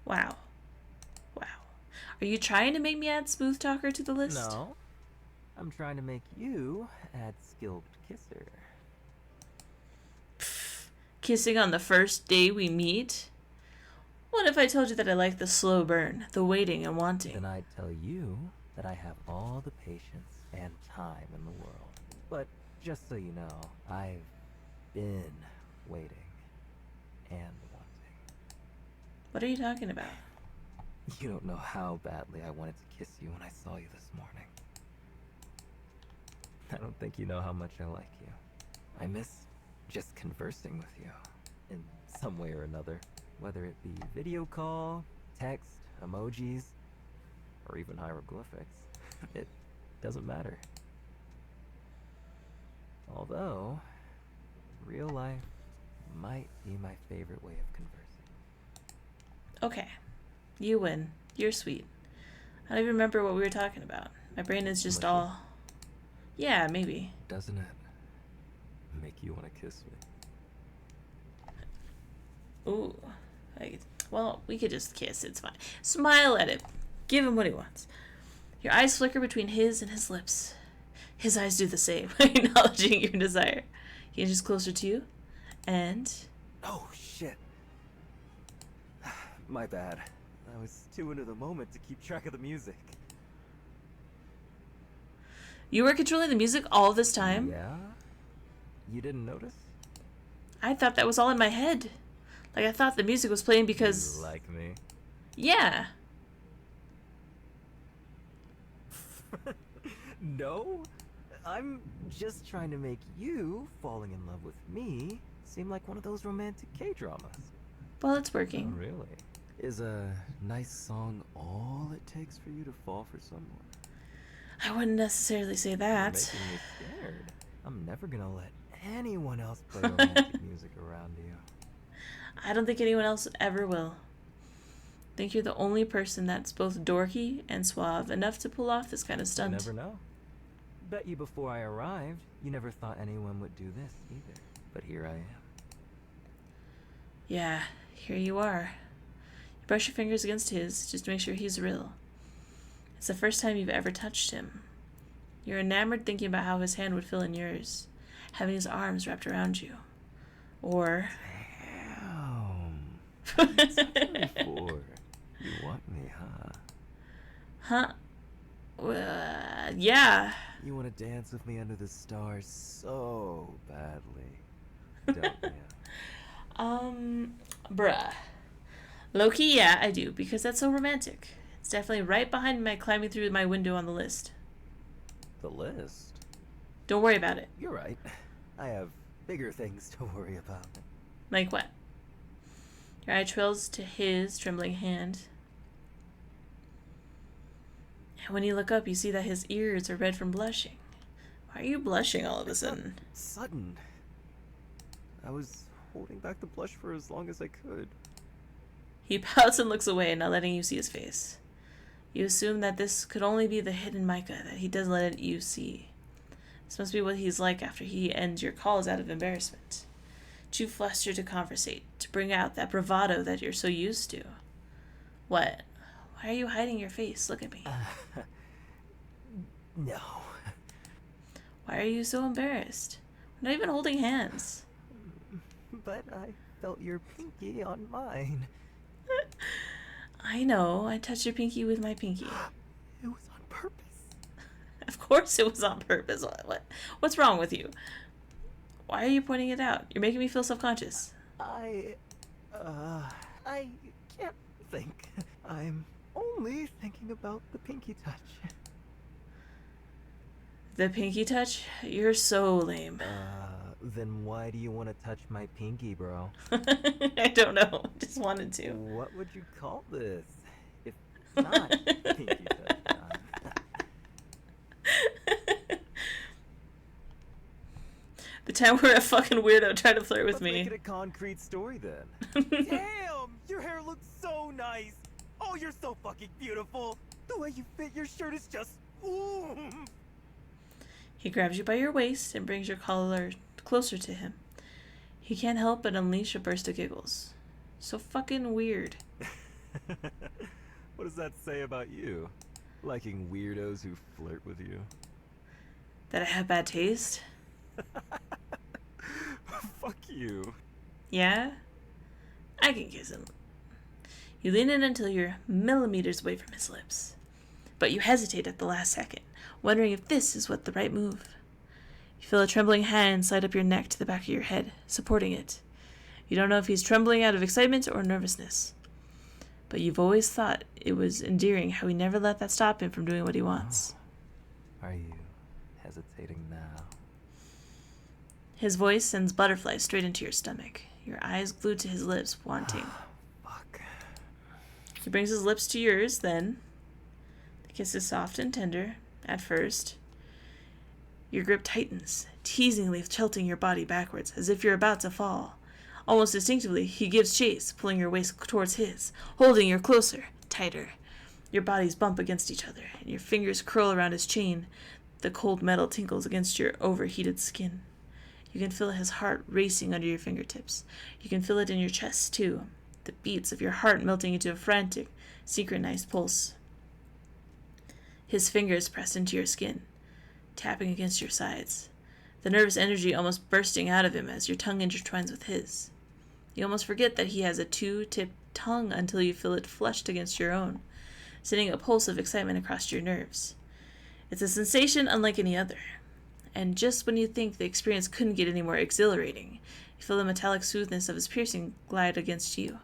Wow. Wow. Are you trying to make me add smooth talker to the list? No. I'm trying to make you add skilled kisser. kissing on the first day we meet? What if I told you that I like the slow burn, the waiting and wanting? Then I'd tell you that I have all the patience and time in the world. But just so you know, I've been waiting and wanting. What are you talking about? You don't know how badly I wanted to kiss you when I saw you this morning. I don't think you know how much I like you. I miss just conversing with you in some way or another. Whether it be video call, text, emojis, or even hieroglyphics. It doesn't matter. Although, real life might be my favorite way of conversing. Okay. You win. You're sweet. I don't even remember what we were talking about. My brain is just Mushy? all... Yeah, maybe. Doesn't it make you want to kiss me? Ooh. Well, we could just kiss. It's fine. Smile at him. Give him what he wants. Your eyes flicker between his and his lips. His eyes do the same, acknowledging your desire. He inches closer to you, and... Oh, shit. My bad. I was too into the moment to keep track of the music. You were controlling the music all this time? Yeah? You didn't notice? I thought that was all in my head. Like, I thought the music was playing because... You like me? Yeah. No? I'm just trying to make you falling in love with me seem like one of those romantic K-dramas. Well, it's working. Oh, really? Is a nice song all it takes for you to fall for someone? I wouldn't necessarily say that. You're making me scared. I'm never gonna let anyone else play romantic music around you. I don't think anyone else ever will. I think you're the only person that's both dorky and suave enough to pull off this kind of You stunt. never know. Bet you before I arrived, you never thought anyone would do this either. But here I am. Yeah, here you are. You brush your fingers against his just to make sure he's real. It's the first time you've ever touched him. You're enamored thinking about how his hand would feel in yours, having his arms wrapped around you. Or... Damn. You touched me before. You want me, huh? Huh? Yeah. You want to dance with me under the stars so badly, don't you? Bruh. Low-key, yeah, I do, because that's so romantic. It's definitely right behind my climbing through my window on the list. The list? Don't worry about it. You're right. I have bigger things to worry about. Like what? Your eye trails to his trembling hand. And when you look up, you see that his ears are red from blushing. Why are you blushing all of a sudden? Sudden. I was holding back the blush for as long as I could. He pouts and looks away, not letting you see his face. You assume that this could only be the hidden Micah that he doesn't let you see. This must be what he's like after he ends your calls out of embarrassment. Too flustered to conversate, to bring out that bravado that you're so used to. What? Why are you hiding your face? Look at me. No. Why are you so embarrassed? We're not even holding hands. But I felt your pinky on mine. I know. I touched your pinky with my pinky. It was on purpose. Of course it was on purpose. What's wrong with you? Why are you pointing it out? You're making me feel self-conscious. I can't think. I'm only thinking about the pinky touch. The pinky touch? You're so lame. Then why do you want to touch my pinky, bro? I don't know. Just wanted to. What would you call this? If not pinky touch time? The time where a fucking weirdo tried to flirt with Let's me. make it a concrete story then. Damn! Your hair looks so nice! Oh, you're so fucking beautiful! The way you fit your shirt is just... Ooh. He grabs you by your waist and brings your collar closer to him. He can't help but unleash a burst of giggles. So fucking weird. What does that say about you? Liking weirdos who flirt with you? That I have bad taste? Fuck you. Yeah? I can kiss him. You lean in until you're millimeters away from his lips. But you hesitate at the last second, wondering if this is what the right move. You feel a trembling hand slide up your neck to the back of your head, supporting it. You don't know if he's trembling out of excitement or nervousness. But you've always thought it was endearing how he never let that stop him from doing what he wants. Oh. Are you hesitating now? His voice sends butterflies straight into your stomach, your eyes glued to his lips, wanting. Fuck. He brings his lips to yours, then. The kiss is soft and tender, at first. Your grip tightens, teasingly tilting your body backwards, as if you're about to fall. Almost instinctively, he gives chase, pulling your waist towards his, holding you closer, tighter. Your bodies bump against each other, and your fingers curl around his chain. The cold metal tinkles against your overheated skin. You can feel his heart racing under your fingertips. You can feel it in your chest, too, the beats of your heart melting into a frantic, synchronized pulse. His fingers press into your skin, tapping against your sides, the nervous energy almost bursting out of him as your tongue intertwines with his. You almost forget that he has a two-tipped tongue until you feel it flushed against your own, sending a pulse of excitement across your nerves. It's a sensation unlike any other, and just when you think the experience couldn't get any more exhilarating, you feel the metallic smoothness of his piercing glide against you.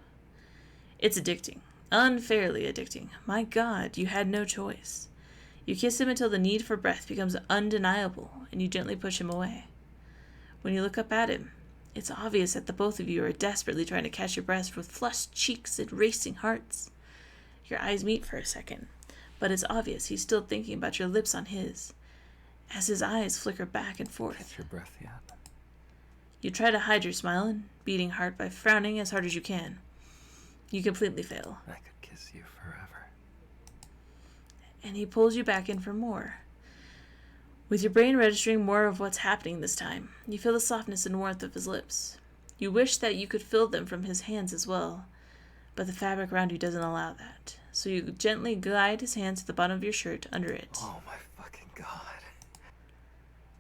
It's addicting, unfairly addicting. My God, you had no choice. You kiss him until the need for breath becomes undeniable, and you gently push him away. When you look up at him, it's obvious that the both of you are desperately trying to catch your breath with flushed cheeks and racing hearts. Your eyes meet for a second, but it's obvious he's still thinking about your lips on his, as his eyes flicker back and forth. Catch your breath yet? You try to hide your smile and beating heart by frowning as hard as you can. You completely fail. I could kiss you forever. And he pulls you back in for more. With your brain registering more of what's happening this time, you feel the softness and warmth of his lips. You wish that you could feel them from his hands as well, but the fabric around you doesn't allow that. So you gently glide his hands to the bottom of your shirt under it. Oh my fucking God.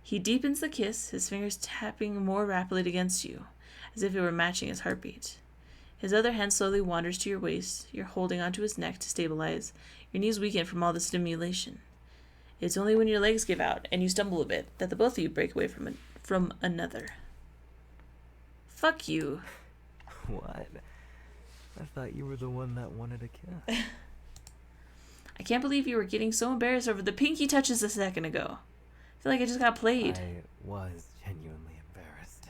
He deepens the kiss, his fingers tapping more rapidly against you, as if it were matching his heartbeat. His other hand slowly wanders to your waist. You're holding onto his neck to stabilize. Your knees weaken from all the stimulation. It's only when your legs give out and you stumble a bit that the both of you break away from another. Fuck you. What? I thought you were the one that wanted a kiss. I can't believe you were getting so embarrassed over the pinky touches a second ago. I feel like I just got played. I was genuinely embarrassed.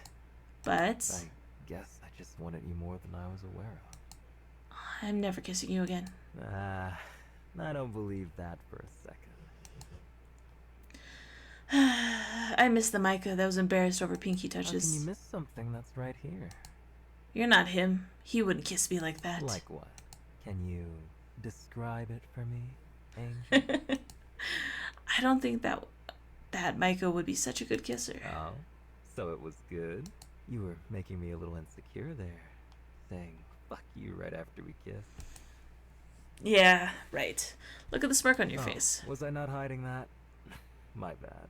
But I guess I just wanted you more than I was aware of. I'm never kissing you again. I don't believe that for a second. I miss the Micah that was embarrassed over pinky touches. How can you miss something that's right here? You're not him. He wouldn't kiss me like that. Like what? Can you describe it for me, Angel? I don't think that Micah would be such a good kisser. Oh, so it was good? You were making me a little insecure there, saying fuck you right after we kissed. Yeah, right. Look at the smirk on your face. Was I not hiding that? My bad.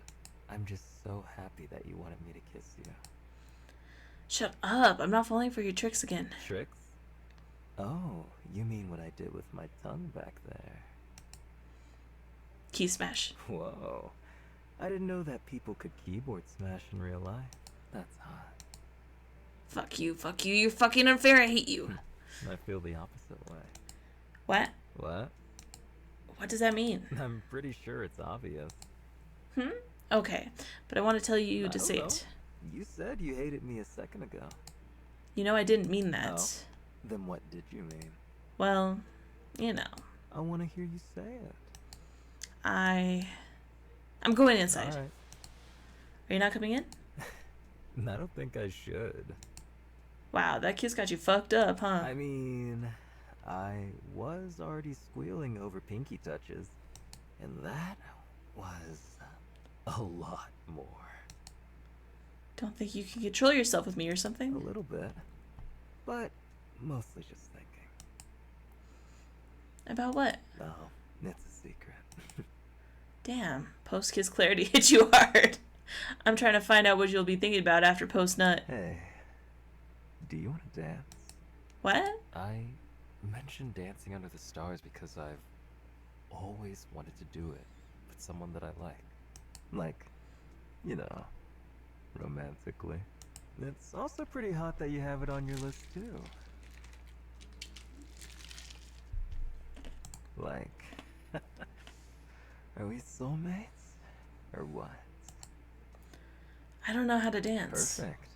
I'm just so happy that you wanted me to kiss you. Shut up. I'm not falling for your tricks again. Tricks? Oh, you mean what I did with my tongue back there. Key smash. Whoa. I didn't know that people could keyboard smash in real life. That's hot. Fuck you, fuck you. You're fucking unfair. I hate you. I feel the opposite way. What? What? What does that mean? I'm pretty sure it's obvious. Okay, but I want to tell you to say know. it. You said you hated me a second ago. You know I didn't mean that. Oh. Then what did you mean? Well, you know. I want to hear you say it. I'm going inside. All right. Are you not coming in? I don't think I should. Wow, that kiss got you fucked up, huh? I mean, I was already squealing over pinky touches, and that was a lot more. Don't think you can control yourself with me or A something? little bit, but mostly just thinking. About what? Oh, it's a secret. Damn, post-kiss clarity hit you hard. I'm trying to find out what you'll be thinking about after post-nut. Hey, Do you want to dance? What? I mentioned dancing under the stars because I've always wanted to do it with someone that I like. Like, you know, romantically. It's also pretty hot that you have it on your list, too. Like, are we soulmates? Or what? I don't know how to dance. Perfect.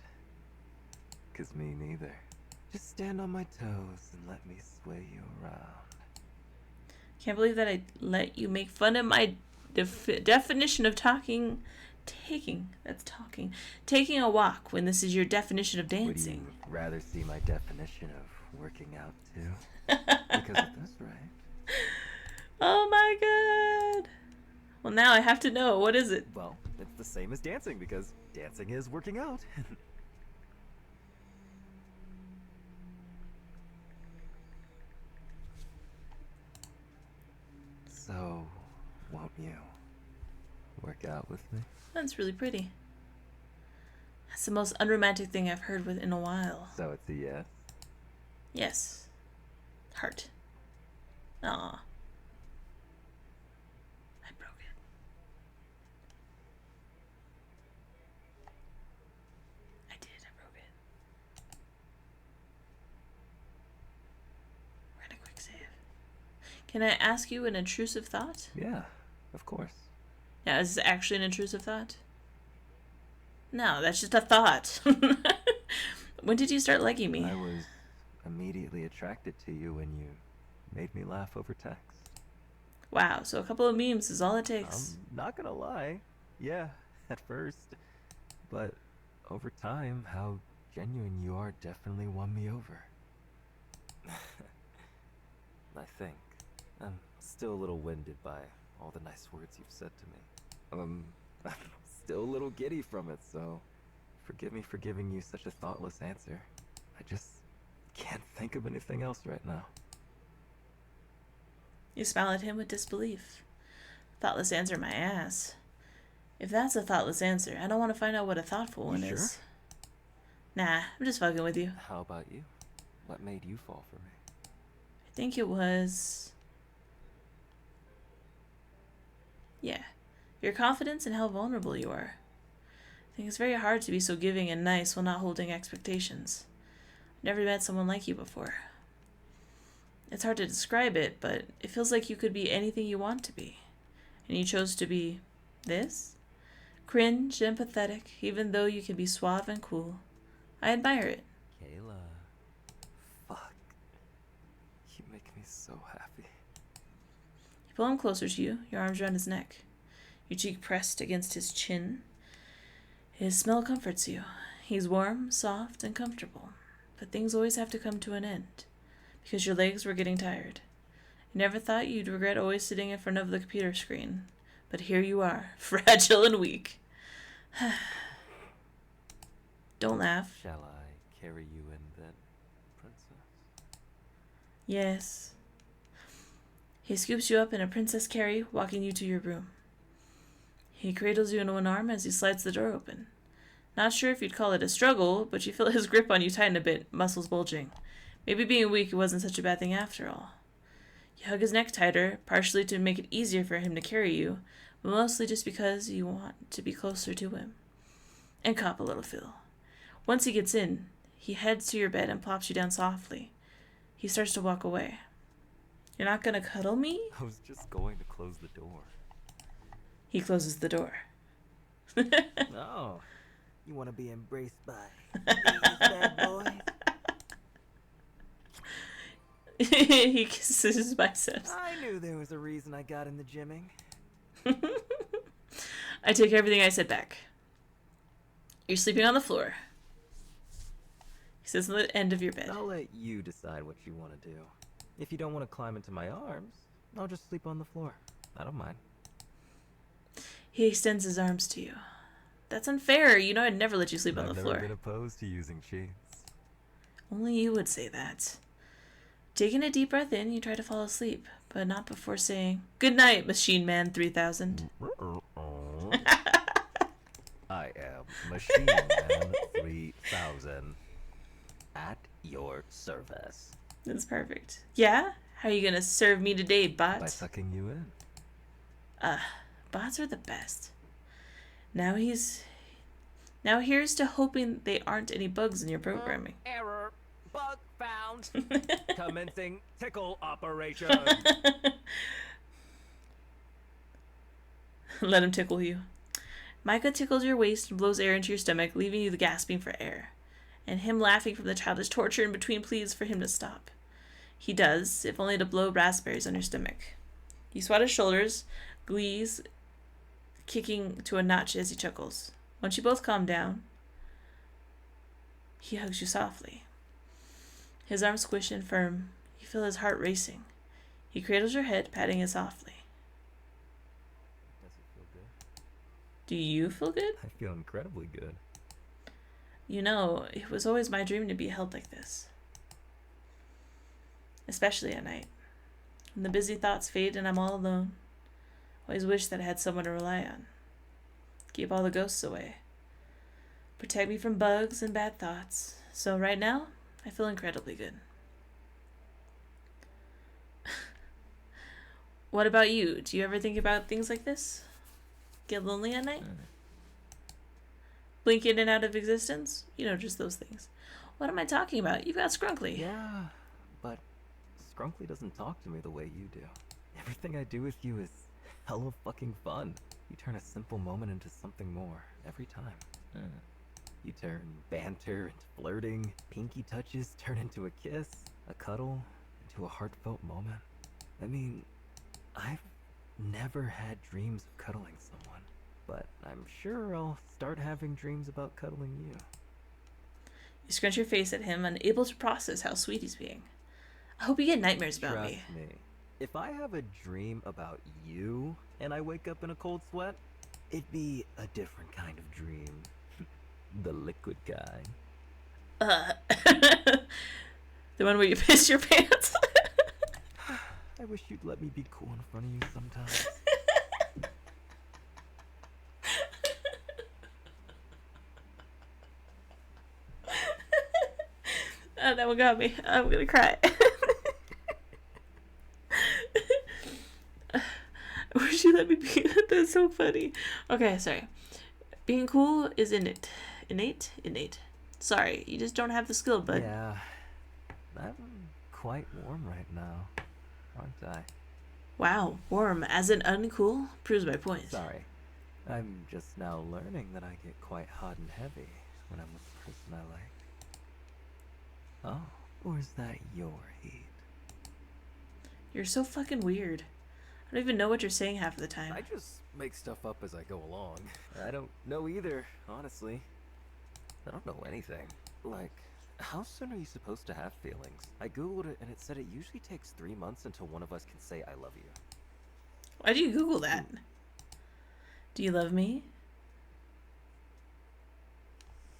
'Cause me neither. Just stand on my toes and let me sway you around. Can't believe that I let you make fun of my definition of talking. Taking a walk when this is your definition of dancing. Would you rather see my definition of working out, too? Because of this, right? Oh my god. Well, now I have to know. What is it? Well, it's the same as dancing because dancing is working out. So, won't you work out with me? That's really pretty. That's the most unromantic thing I've heard in a while. So it's a yes? Yes. Heart. Aw. I broke it. I broke it. Write a quick save. Can I ask you an intrusive thought? Yeah, of course. Yeah, is this actually an intrusive thought? No, that's just a thought. When did you start liking me? I was immediately attracted to you when you made me laugh over text. Wow, so a couple of memes is all it takes. I'm not gonna lie. Yeah, at first. But over time, how genuine you are definitely won me over. I think. I'm still a little winded by all the nice words you've said to me. I'm still a little giddy from it, so forgive me for giving you such a thoughtless answer. I just can't think of anything else right now. You smile at him with disbelief. Thoughtless answer, my ass. If that's a thoughtless answer, I don't want to find out what a thoughtful one Sure? is. Nah, I'm just fucking with you. How about you? What made you fall for me? I think it was... Yeah. Your confidence and how vulnerable you are. I think it's very hard to be so giving and nice while not holding expectations. I've never met someone like you before. It's hard to describe it, but it feels like you could be anything you want to be. And you chose to be this? Cringe and pathetic, even though you can be suave and cool. I admire it. Kayla. Fuck. You make me so happy. You pull him closer to you, your arms around his neck, your cheek pressed against his chin. His smell comforts you. He's warm, soft, and comfortable. But things always have to come to an end, because your legs were getting tired. You never thought you'd regret always sitting in front of the computer screen. But here you are, fragile and weak. Don't laugh. Shall I carry you in then, princess? Yes. He scoops you up in a princess carry, walking you to your room. He cradles you in one arm as he slides the door open. Not sure if you'd call it a struggle, but you feel his grip on you tighten a bit, muscles bulging. Maybe being weak wasn't such a bad thing after all. You hug his neck tighter, partially to make it easier for him to carry you, but mostly just because you want to be closer to him. And cop a little feel. Once he gets in, he heads to your bed and plops you down softly. He starts to walk away. You're not gonna cuddle me? I was just going to close the door. He closes the door. No. You want to be embraced by these bad boys? He kisses his biceps. I knew there was a reason I got into gymming. I take everything I said back. You're sleeping on the floor. He sits on the end of your bed. I'll let you decide what you want to do. If you don't want to climb into my arms, I'll just sleep on the floor. I don't mind. He extends his arms to you. That's unfair. You know I'd never let you sleep on the floor. I've never been opposed to using sheets. Only you would say that. Taking a deep breath in, you try to fall asleep, but not before saying, "Good night, Machine Man 3000. I am Machine Man 3000. your service. That's perfect. Yeah? How are you gonna serve me today, bot? By sucking you in. Bots are the best. Now here's to hoping they aren't any bugs in your programming. Error. Bug found. Commencing tickle operation. Let him tickle you. Micah tickles your waist and blows air into your stomach, leaving you gasping for air, and him laughing from the childish torture in between pleas for him to stop. He does, if only to blow raspberries on your stomach. You swat his shoulders, glee's kicking to a notch as he chuckles. Once you both calm down, he hugs you softly. His arms squish and firm. You feel his heart racing. He cradles your head, patting it softly. Does it feel good? Do you feel good? I feel incredibly good. You know, it was always my dream to be held like this. Especially at night. When the busy thoughts fade and I'm all alone. Always wish that I had someone to rely on. Keep all the ghosts away. Protect me from bugs and bad thoughts. So right now, I feel incredibly good. What about you? Do you ever think about things like this? Get lonely at night? Blink in and out of existence? You know, just those things. What am I talking about? You've got Scrunkly. Yeah, but Scrunkly doesn't talk to me the way you do. Everything I do with you is hella fucking fun. You turn a simple moment into something more every time. You turn banter into flirting, pinky touches turn into a kiss, a cuddle into a heartfelt moment. I mean, I've never had dreams of cuddling someone, but I'm sure I'll start having dreams about cuddling you. You scrunch your face at him, unable to process how sweet he's being. I hope you get nightmares about me. Trust me. If I have a dream about you and I wake up in a cold sweat, it'd be a different kind of dream. The liquid kind. The one where you piss your pants? I wish you'd let me be cool in front of you sometimes. Oh, that one got me. I'm gonna cry. I wish you let me be. That's so funny. Okay, sorry. Being cool is innate. Innate. Sorry, you just don't have the skill, bud. Yeah, I'm quite warm right now, aren't I? Wow, warm as in uncool proves my point. Sorry, I'm just now learning that I get quite hot and heavy when I'm with the person I like. Oh, or is that your heat? You're so fucking weird. I don't even know what you're saying half of the time. I just make stuff up as I go along. I don't know either, honestly. I don't know anything. Like, how soon are you supposed to have feelings? I googled it and it said it usually takes 3 months until one of us can say I love you. Why do you Google that? Do you love me?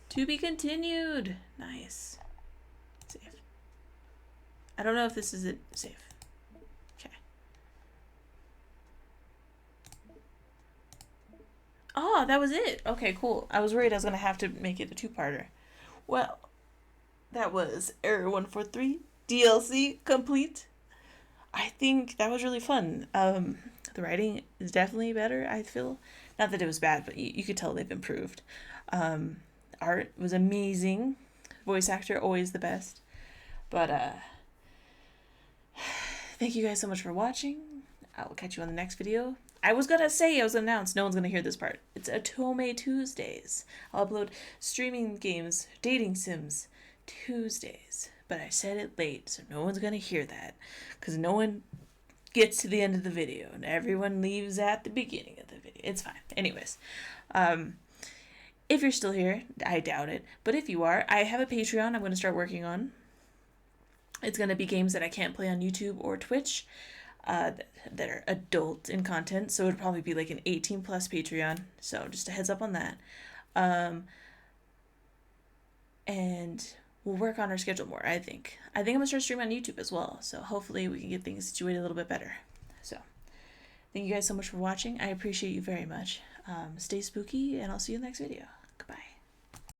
To be continued. Nice. Save. I don't know if this is it. Save. Okay. Oh, that was it. Okay, cool. I was worried I was going to have to make it a two-parter. Well, that was Error 143 DLC complete. I think that was really fun. The writing is definitely better, I feel. Not that it was bad, but you could tell they've improved. Art was amazing. Voice actor, always the best. But thank you guys so much for watching. I will catch you on the next video. I was going to announce, no one's going to hear this part. It's Atome Tuesdays. I'll upload streaming games, dating sims, Tuesdays. But I said it late, so no one's going to hear that. Because no one gets to the end of the video, and everyone leaves at the beginning of the video. It's fine. Anyways, if you're still here, I doubt it. But if you are, I have a Patreon I'm going to start working on. It's going to be games that I can't play on YouTube or Twitch. That are adult in content, so it would probably be like an 18 plus Patreon, so just a heads up on that. And we'll work on our schedule more. I think I'm gonna start streaming on YouTube as well, so hopefully we can get things situated a little bit better. So thank you guys so much for watching. I appreciate you very much. Stay spooky, and I'll see you in the next video.